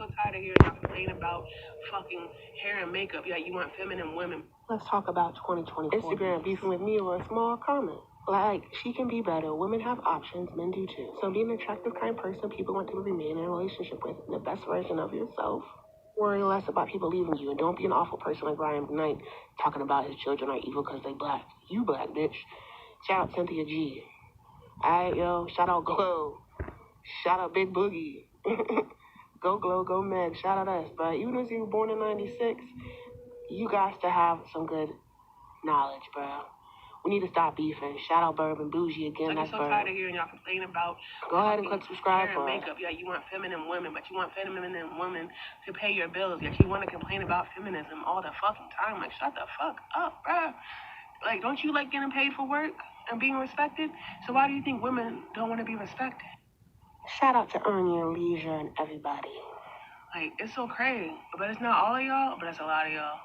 so tired of hearing y'all complain about fucking hair and makeup. Yeah, you want feminine women. Let's talk about 2024. Instagram beefing with me over a small comment. Like, she can be better. Women have options, men do too. So be an attractive, kind person people want to remain in a relationship with, the best version of yourself. Worry less about people leaving you, and don't be an awful person like Ryan Knight talking about his children are evil because they black. You black, bitch. Shout out Cynthia G. Alright, yo. Shout out Glow. Shout out Big Boogie. Go Glow, go Meg. Shout out us. But even if you were born in 96, you guys to have some good knowledge, bro. We need to stop beefing. Shout out Burb and Bougie again. I'm so tired of hearing y'all complain about. Go ahead and click subscribe for makeup. Yeah, you want feminine women, but you want feminine women to pay your bills. Yet you want to complain about feminism all the fucking time. Like, shut the fuck up, bro. Like, don't you like getting paid for work and being respected? So why do you think women don't want to be respected? Shout out to Earn Your Leisure and everybody. Like, it's so crazy. But it's not all of y'all, but it's a lot of y'all.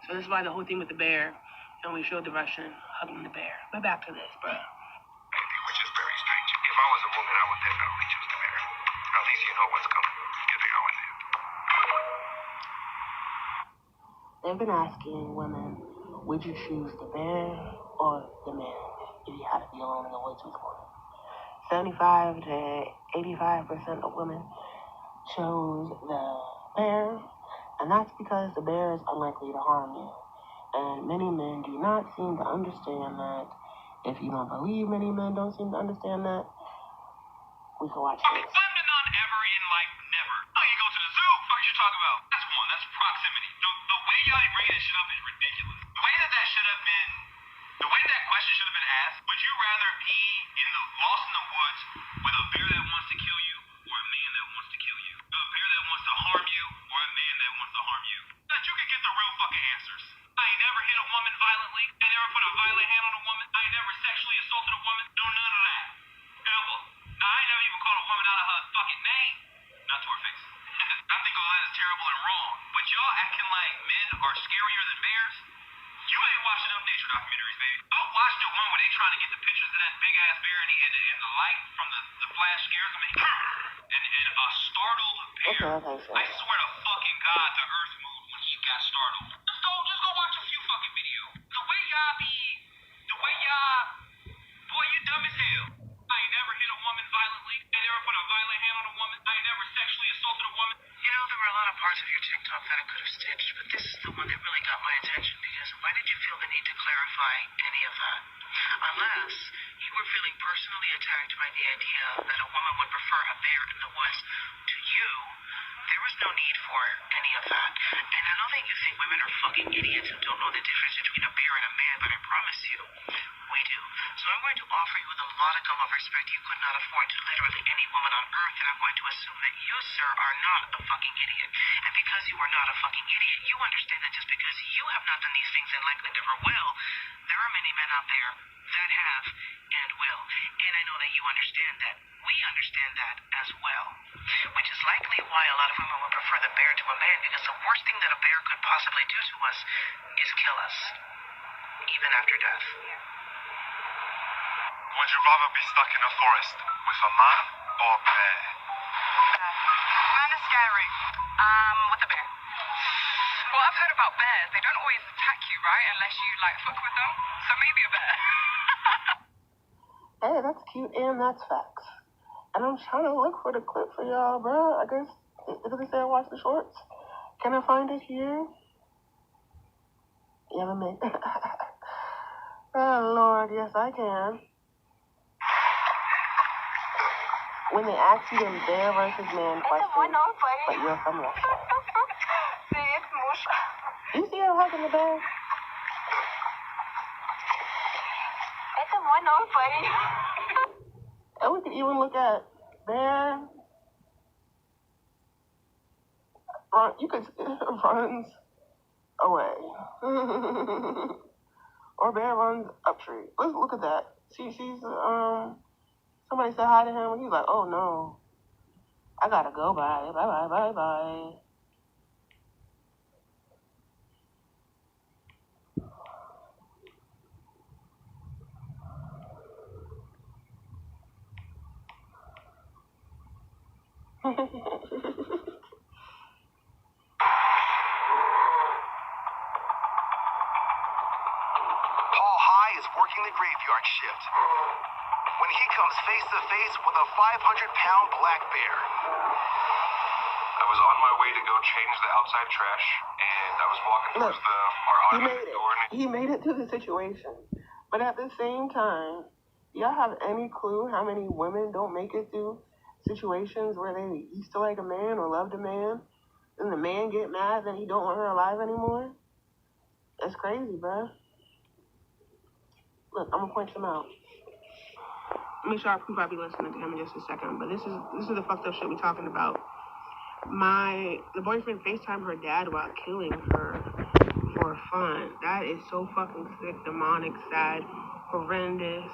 So this is why the whole thing with the bear, and we showed the Russian hugging the bear. But back to this, bro. Which is very strange. If I was a woman, I would definitely choose the bear. At least you know what's coming. If they go in there. They've been asking women, would you choose the bear or the man if you had to be alone in the woods with one? 75 to 85% of women chose the bear, and that's because the bear is unlikely to harm you. And many men do not seem to understand that. If you don't believe many men don't seem to understand that, we can watch this. Fun to none ever in life, never. Oh, you go to the zoo? What you talking about? That's one. That's proximity. The way y'all bring that shit up is ridiculous. The way that should have been, the way that question should have been asked, would you rather be lost in the woods with a bear that wants to kill you or a man that wants to kill you? A bear that wants to harm you or a man that wants to harm you? That you can get the real fucking answers. I ain't never hit a woman violently. I never put a violent hand on a woman. I ain't never sexually assaulted a woman. No, none of that. Ever. Now, I ain't never even called a woman out of her fucking name. Not to her face. I think all that is terrible and wrong. But y'all acting like men are scarier than bears? You ain't watching enough nature documentaries, baby. I watched the one where they trying to get the pictures of that big ass bear and the light from the flash scares them and a startled bear. Okay. I swear to fucking God, the earth moved when she got startled. Just go watch a few fucking videos. Boy, you dumb as hell. I ain't never hit a woman violently. I ain't never put a violent hand on a woman. I ain't never sexually assaulted a woman. You know, there were a lot of parts of your TikTok that I could have stitched, but this is the one that really got my attention because why did you feel the need to clarify any of that? Unless you were feeling personally attacked by the idea that a woman would prefer a bear in the woods to you, there was no need for any of that. And I know that you think women are fucking idiots who don't know the difference between a bear and a man, but I promise you, we do. So I'm going to offer you with a modicum of respect you could not afford to literally any woman on earth, and I'm going to assume that you, sir, are not a fucking idiot. And because you are not a fucking idiot, you understand that just because you have not done these things and likely never will, there are many men out there that have and will. And I know that you understand that. We understand that as well. Which is likely why a lot of women would prefer the bear to a man, because the worst thing that a bear could possibly do to us is kill us. Even after death. Would you rather be stuck in a forest with a man or a bear? Man is scary. With a bear. Well, I've heard about bears. They don't always attack you, right? Unless you, fuck with them. So maybe a bear. Hey, that's cute and that's facts. And I'm trying to look for the clip for y'all, bro. I guess, does it say I watch the shorts? Can I find it here? Yeah, let me. Oh, Lord, yes, I can. When they ask you the bear versus man question, but you're from Russia. You see her hugging the bear? And we can even look at bear. You could runs away. Or bear runs up tree. Let's look at that. She's somebody said hi to him and he's like, oh no. I gotta go, bye. Bye. is working the graveyard shift when he comes face to face with a 500-pound black bear. I was on my way to go change the outside trash, and I was walking towards our automatic door. He made it through the situation. But at the same time, y'all have any clue how many women don't make it through situations where they used to like a man or loved a man, and the man get mad that he don't want her alive anymore? That's crazy, bruh. Look, I'm gonna point him out. Make sure I prove I'll be listening to him in just a second. But this is the fucked up shit we talking about. The boyfriend FaceTimed her dad while killing her for fun. That is so fucking sick, demonic, sad, horrendous,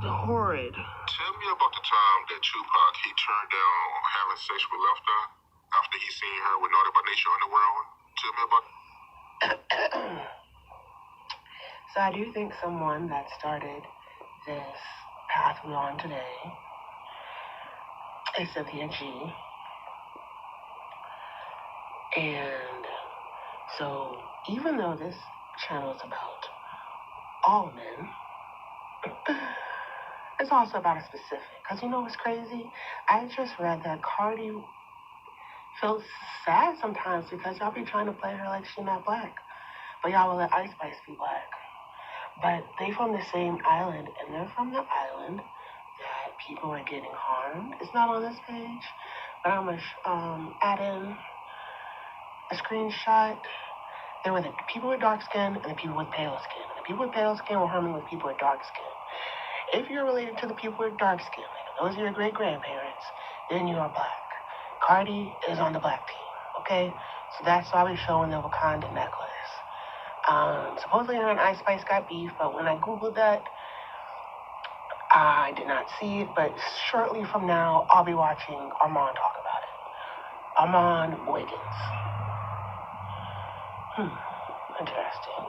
horrid. Tell me about the time that Tupac, he turned down having sex with Left Eye after he seen her with Naughty by Nature Underwear on. Tell me about So I do think someone that started this path we're on today is Cynthia G. And so even though this channel is about all men, it's also about a specific. Because you know what's crazy? I just read that Cardi feels sad sometimes because y'all be trying to play her like she not black. But y'all will let Ice Spice be black. But they from the same island, and they're from the island that people are getting harmed. It's not on this page, but I'm going to add in a screenshot. There were the people with dark skin and the people with pale skin. The people with pale skin were harming with people with dark skin. If you're related to the people with dark skin, like those are your great-grandparents, then you are black. Cardi is on the black team, okay? So that's why we're showing the Wakanda necklace. Supposedly her and Ice Spice got beef, but when I Googled that, I did not see it, but shortly from now, I'll be watching Armon talk about it. Armon Wiggins. Interesting.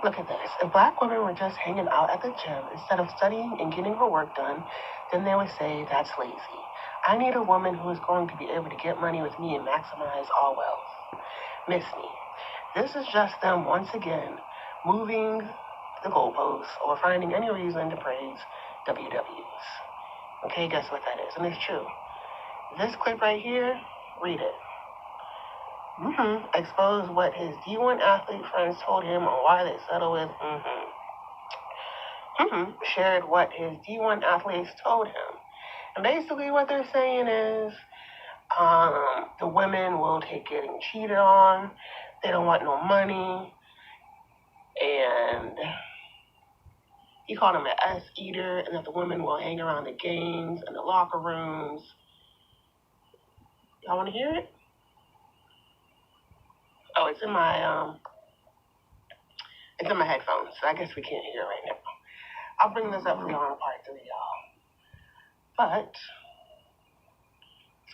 Look at this. If black women were just hanging out at the gym instead of studying and getting her work done, then they would say that's lazy. I need a woman who is going to be able to get money with me and maximize all wealth. Miss me. This is just them once again moving the goalposts or finding any reason to praise WWs. Okay, guess what that is? And it's true. This clip right here, read it. Expose what his D1 athlete friends told him on why they settled with. Shared what his D1 athletes told him. And basically what they're saying is the women will take getting cheated on. They don't want no money. And he called him an ass-eater, and that the women will hang around the games and the locker rooms. Y'all want to hear it? Oh, it's in my headphones, so I guess we can't hear it right now. I'll bring this up for y'all in part 3, y'all. But let's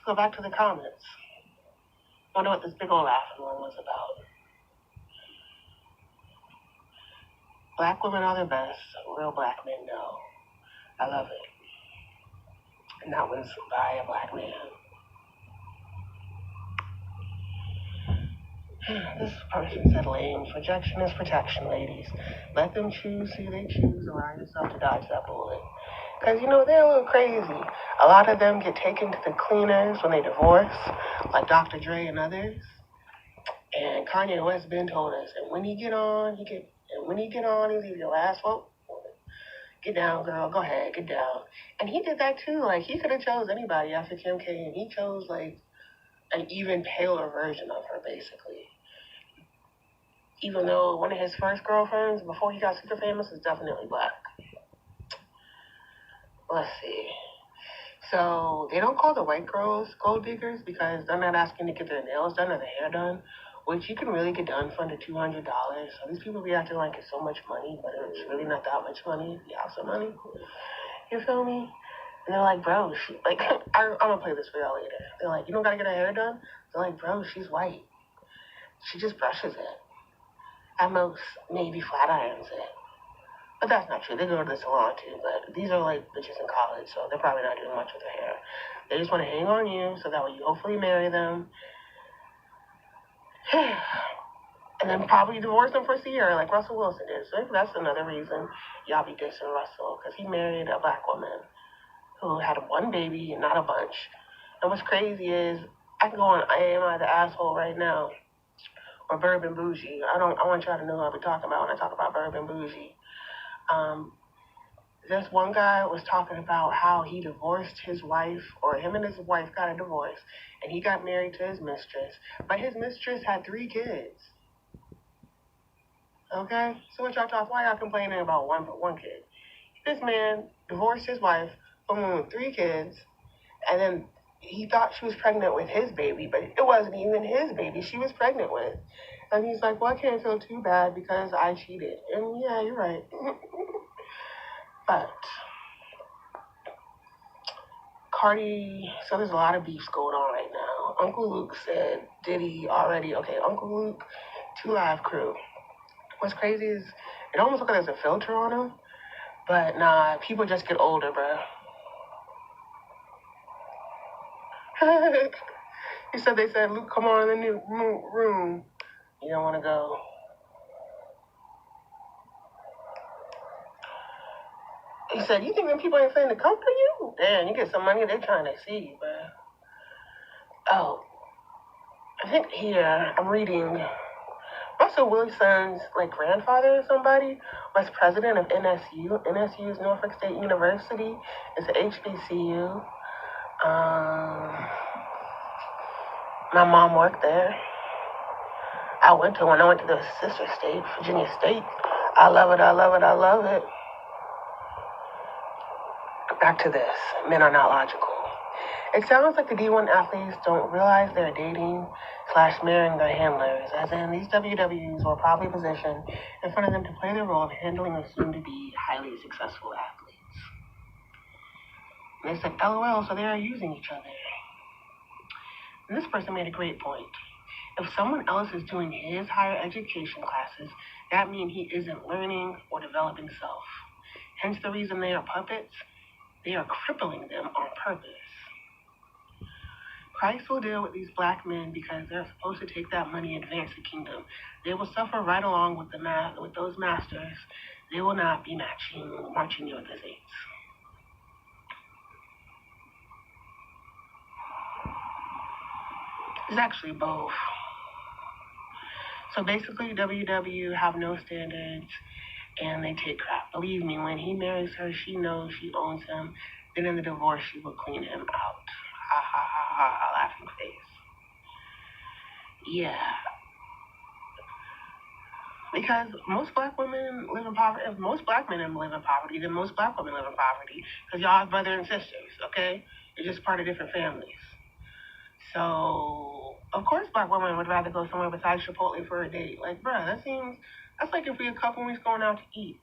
go back to the comments. I wonder what this big old laughing one was about. Black women are the best. Real black men know. I love it. And that was by a black man. This person said lame. Rejection is protection, ladies. Let them choose who they choose. Allow yourself to dodge that bullet. Because, you know, they're a little crazy. A lot of them get taken to the cleaners when they divorce, like Dr. Dre and others. And Kanye West been told us, and when he get on, he leave your ass. Well, get down, girl. Go ahead, get down. And he did that too. Like, he could have chose anybody after Kim K, and he chose like an even paler version of her, basically. Even though one of his first girlfriends, before he got super famous, is definitely black. Let's see. So they don't call the white girls gold diggers because they're not asking to get their nails done or their hair done, which you can really get done for under $200. So these people be acting like it's so much money, but it's really not that much money. You have some money. You feel me? And they're like, bro, I'm gonna play this for y'all later. They're like, you don't gotta get her hair done? They're like, bro, she's white. She just brushes it. At most, maybe flat irons it. But that's not true. They go to the salon too, but these are like bitches in college, so they're probably not doing much with their hair. They just want to hang on you so that way you hopefully marry them. And then probably divorce him for Sierra like Russell Wilson did. So that's another reason y'all be dissing Russell, because he married a black woman who had one baby, not a bunch. And what's crazy is I can go on Am I the Asshole right now, or Bourbon Bougie. I want y'all to know who I'll be talking about when I talk about Bourbon Bougie. This one guy was talking about how he divorced his wife, or him and his wife got a divorce, and he got married to his mistress. But his mistress had 3 kids. Okay? So what y'all talk? Why y'all complaining about one kid? This man divorced his wife, someone with 3 kids, and then he thought she was pregnant with his baby, but it wasn't even his baby she was pregnant with. And he's like, well, I can't feel too bad because I cheated. And yeah, you're right. But Cardi, so there's a lot of beefs going on right now. Uncle Luke said Diddy already, okay, Uncle Luke, 2 Live Crew. What's crazy is it almost looks like there's a filter on him, but nah, people just get older, bro. He said, they said, Luke, come on in the new room. You don't want to go. He said, you think them people ain't saying to come for you? Damn, you get some money, they trying to see you, bro. Oh, I think here I'm reading Russell Wilson's grandfather or somebody was president of NSU. NSU is Norfolk State University. It's an HBCU. My mom worked there. I went to the sister state, Virginia State. I love it, I love it, I love it. Back to this. Men are not logical. It sounds like the D1 athletes don't realize they're dating/marrying their handlers, as in these WWs were probably positioned in front of them to play the role of handling the soon-to-be highly successful athletes. And they said, LOL, so they are using each other. And this person made a great point. If someone else is doing his higher education classes, that means he isn't learning or developing self. Hence the reason they are puppets. They are crippling them on purpose. Christ will deal with these black men because they're supposed to take that money and advance the kingdom. They will suffer right along with those masters. They will not be marching you with the saints. It's actually both. So basically, WW have no standards, and they take crap. Believe me, when he marries her, she knows she owns him. Then in the divorce, she will clean him out. Ha ha ha ha, laughing face. Yeah. Because most black women live in poverty. If most black men live in poverty, then most black women live in poverty. Because y'all have brothers and sisters, okay? You're just part of different families. So, of course, black women would rather go somewhere besides Chipotle for a date. Bruh, that's like if we a couple weeks going out to eat.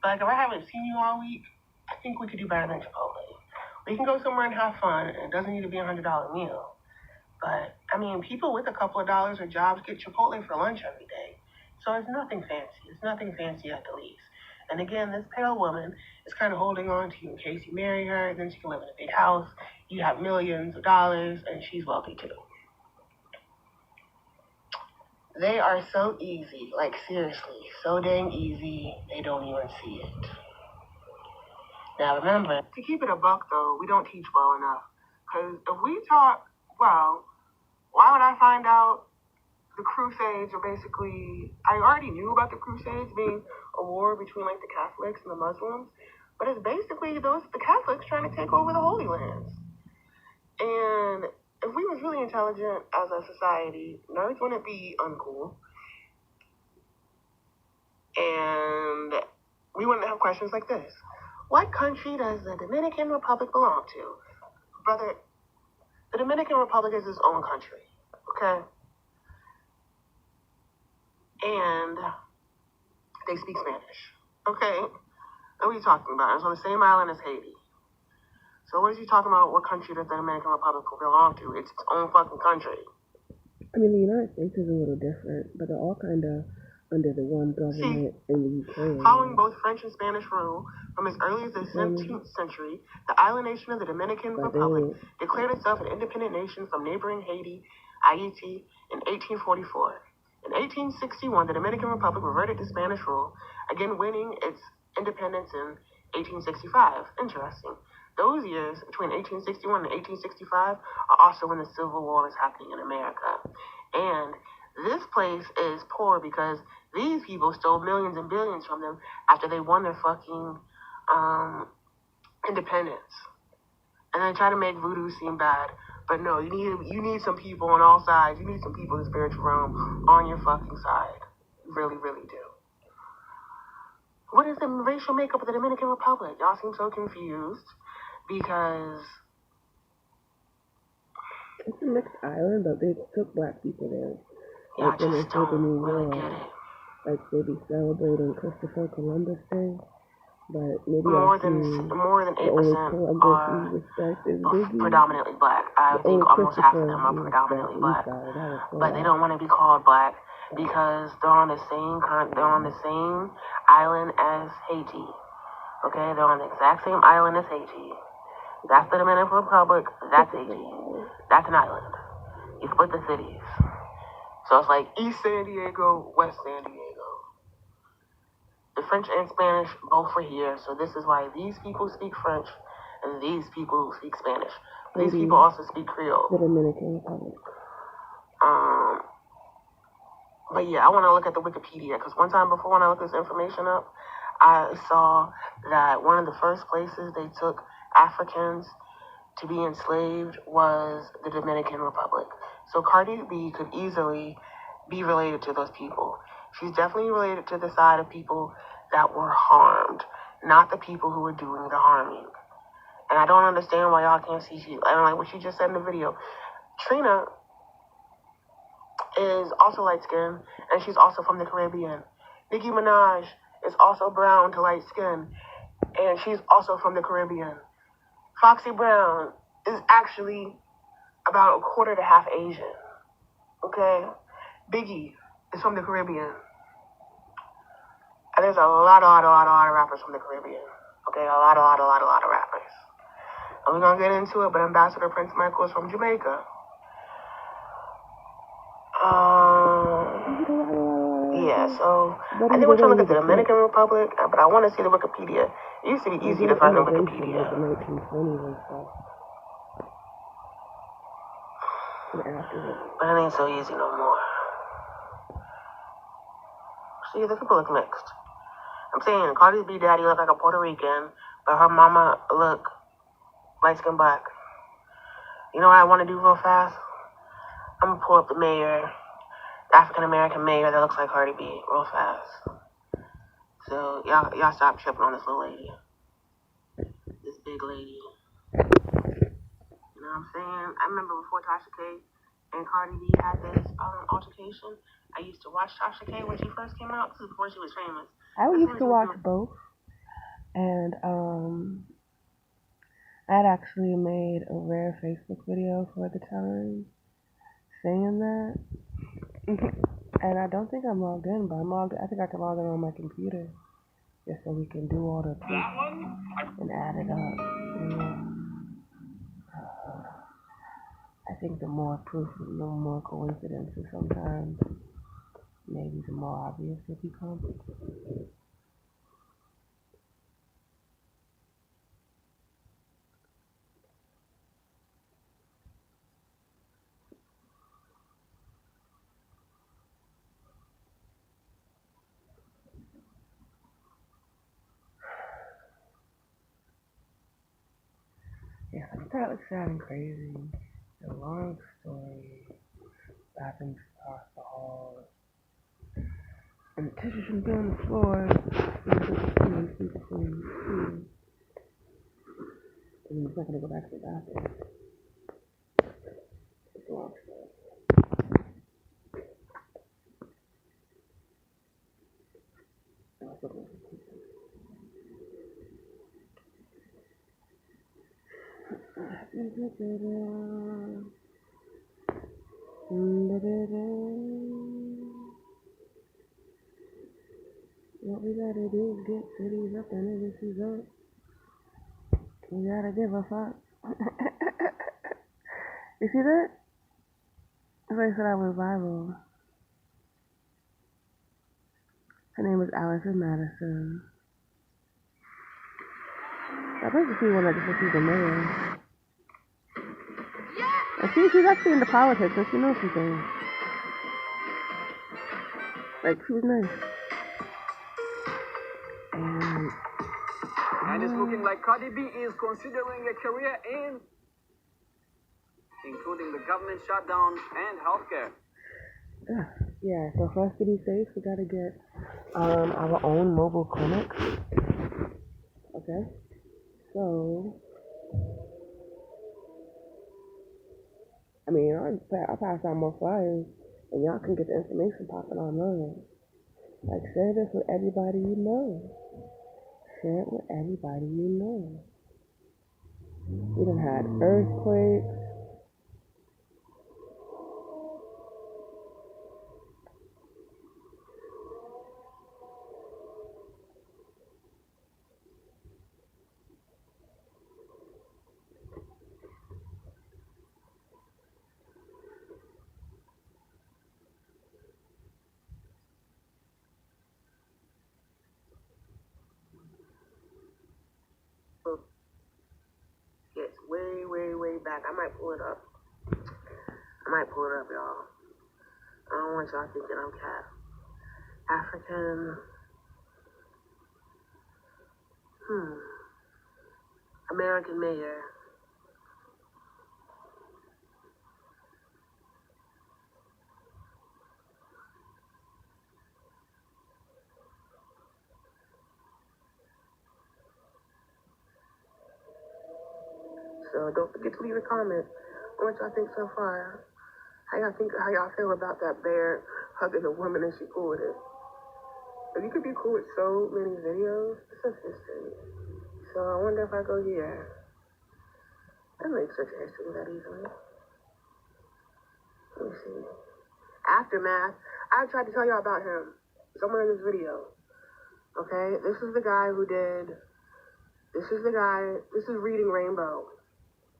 But if I haven't seen you all week, I think we could do better than Chipotle. We can go somewhere and have fun, and it doesn't need to be $100 meal. But, people with a couple of dollars or jobs get Chipotle for lunch every day. So it's nothing fancy. It's nothing fancy at the least. And again, this pale woman is kind of holding on to you in case you marry her, then she can live in a big house. You have millions of dollars, and she's wealthy too. They are so easy, seriously, so dang easy, they don't even see it. Now remember, to keep it a buck though, we don't teach well enough. Because if we taught well, why would I find out the Crusades are basically, I already knew about the Crusades being a war between the Catholics and the Muslims, but it's basically the Catholics trying to take over the Holy Lands. And if we was really intelligent as a society, nerds wouldn't be uncool. And we wouldn't have questions like this. What country does the Dominican Republic belong to? Brother, the Dominican Republic is its own country, okay? And they speak Spanish, okay? What are you talking about? It's on the same island as Haiti. So what is he talking about? What country does the Dominican Republic belong to? It's its own fucking country. The United States is a little different, but they're all kind of under the one government in the UK. Following both French and Spanish rule from as early as the 17th century, the island nation of the Dominican Republic declared itself an independent nation from neighboring Haiti in 1844. In 1861, the Dominican Republic reverted to Spanish rule, again winning its independence in 1865. Interesting. Those years, between 1861 and 1865, are also when the Civil War is happening in America. And this place is poor because these people stole millions and billions from them after they won their fucking independence. And they try to make voodoo seem bad. But no, you need some people on all sides. You need some people in the spiritual realm on your fucking side. You really, really do. What is the racial makeup of the Dominican Republic? Y'all seem so confused because it's a mixed island, but they took black people there. Yeah, Like when they took the New really York, get it. like they be celebrating Christopher Columbus Day, but maybe More I than see 8% the only Columbus we are respect is Biggie. predominantly black. I The think only almost half of Christopher them are we predominantly respect, black. that was so But they don't want to be called black because they're on the same island as Haiti. Okay, they're on the exact same island as Haiti. That's the Dominican Republic. That's Haiti. That's an island. You split the cities. So it's like East San Diego, West San Diego. The French and Spanish both were here, so this is why these people speak French and these people speak Spanish. These people also speak Creole. The Dominican Republic. But yeah, I want to look at the Wikipedia, because one time before when I looked this information up, I saw that one of the first places they took Africans to be enslaved was the Dominican Republic. So Cardi B could easily be related to those people. She's definitely related to the side of people that were harmed, not the people who were doing the harming. And I don't understand why y'all can't see. I don't like what she just said in the video. Trina is also light-skinned, and she's also from the Caribbean. Nicki Minaj is also brown to light-skinned, and she's also from the Caribbean. Foxy Brown is actually about a quarter to half Asian. Okay? Biggie is from the Caribbean. And there's a lot of rappers from the Caribbean. Okay? A lot of rappers. And we're going to get into it, but Ambassador Prince Michael is from Jamaica. Yeah, so I think we're trying to look at the Dominican Republic, but I want to see the Wikipedia. It used to be easy to find the Wikipedia. The 1920s and stuff. But it ain't so easy no more. See, the people look mixed. I'm saying Cardi B daddy look like a Puerto Rican, but her mama look light-skinned black. You know what I want to do real fast? I'm going to pull up the mayor, the African-American mayor that looks like Cardi B real fast. So y'all stop tripping on this little lady. This big lady. You know what I'm saying? I remember before Tasha K and Cardi B had this altercation, I used to watch Tasha K when she first came out. This is before she was famous. I used to watch both. And I had actually made a rare Facebook video for the time saying that. And I don't think I'm logged in, but I think I can log in on my computer just so we can do all the proof and add it up. You know? I think the more proof, the more coincidences sometimes, maybe the more obvious it becomes. Yeah, that was sad and crazy. It's a long story. Happens across the hall. And the tissue should be on the floor. And he's not going to go back to the bathroom. It's a long story. What we gotta do is get cities up and agencies up. We gotta give a fuck. You see that? I thought I said I was viral. Her name is Allison Madison. I bet you see one that just received a mayor. And she's actually into politics, so she knows some things. Like, she's nice. And it's looking like Cardi B is considering a career in including the government shutdown and healthcare. Yeah, so for us to be safe, we gotta get our own mobile clinic. Okay? So, I mean, I'll pass out more flyers, and y'all can get the information popping online. Like, share this with everybody you know. Share it with everybody you know. We done had earthquakes. Gets way, way, way back. I might pull it up. Y'all. I don't want y'all thinking I'm cat. African. American mayor. So don't forget to leave a comment on what y'all think so far. How y'all feel about that bear hugging a woman and she cool with it? If you could be cool with so many videos, it's a history. So I wonder if I go here. I make such a history that easily. Let me see. Aftermath. I tried to tell y'all about him somewhere in this video. Okay, this is the guy who did. This is Reading Rainbow.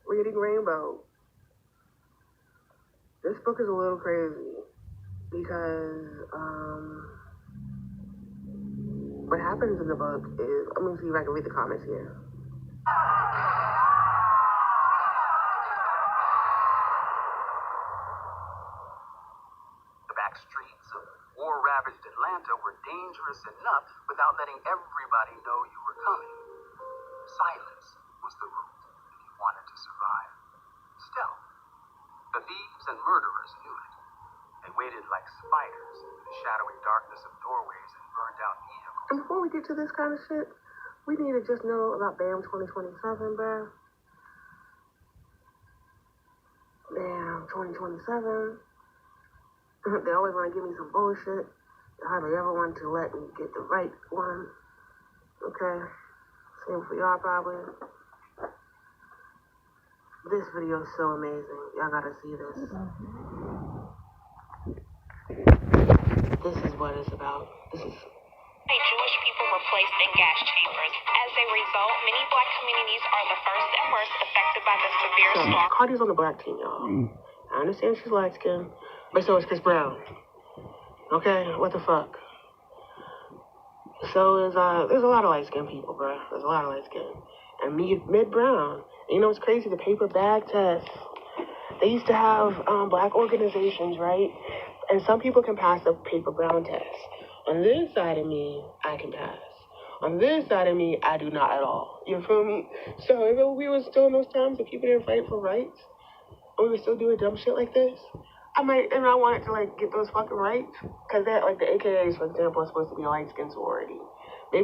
Reading Rainbow. This book is a little crazy because what happens in the book is, I'm gonna see if I can read the comments here. The back streets of war-ravaged Atlanta were dangerous enough without letting everybody know you were coming. Silence was the rule if you wanted to survive. Stealth. The thieves and murderers knew it. They waited like spiders in the shadowy darkness of doorways and burned out vehicles. And before we get to this kind of shit, we need to just know about BAM 2027, bruh. BAM 2027. They always want to give me some bullshit. They hardly ever want to let me get the right one. Okay. Same for y'all probably. This video is so amazing. Y'all gotta see this. This is what it's about. Jewish people were placed in gas chambers. As a result, many black communities are the first and worst affected by the severe storm. Cardi's on the black team, y'all. I understand she's light skinned, but so is Chris Brown. Okay, what the fuck? So is there's a lot of light skinned people, bro. There's a lot of light skinned. And mid brown. You know what's crazy? The paper bag test. They used to have black organizations, right? And some people can pass the paper brown test. On this side of me, I can pass. On this side of me, I do not at all. You feel me? So if we were still in those times, if people didn't fight for rights, and we were still doing dumb shit like this, I wanted to like get those fucking rights, because that, like the AKAs, for example, is supposed to be a light skin sorority.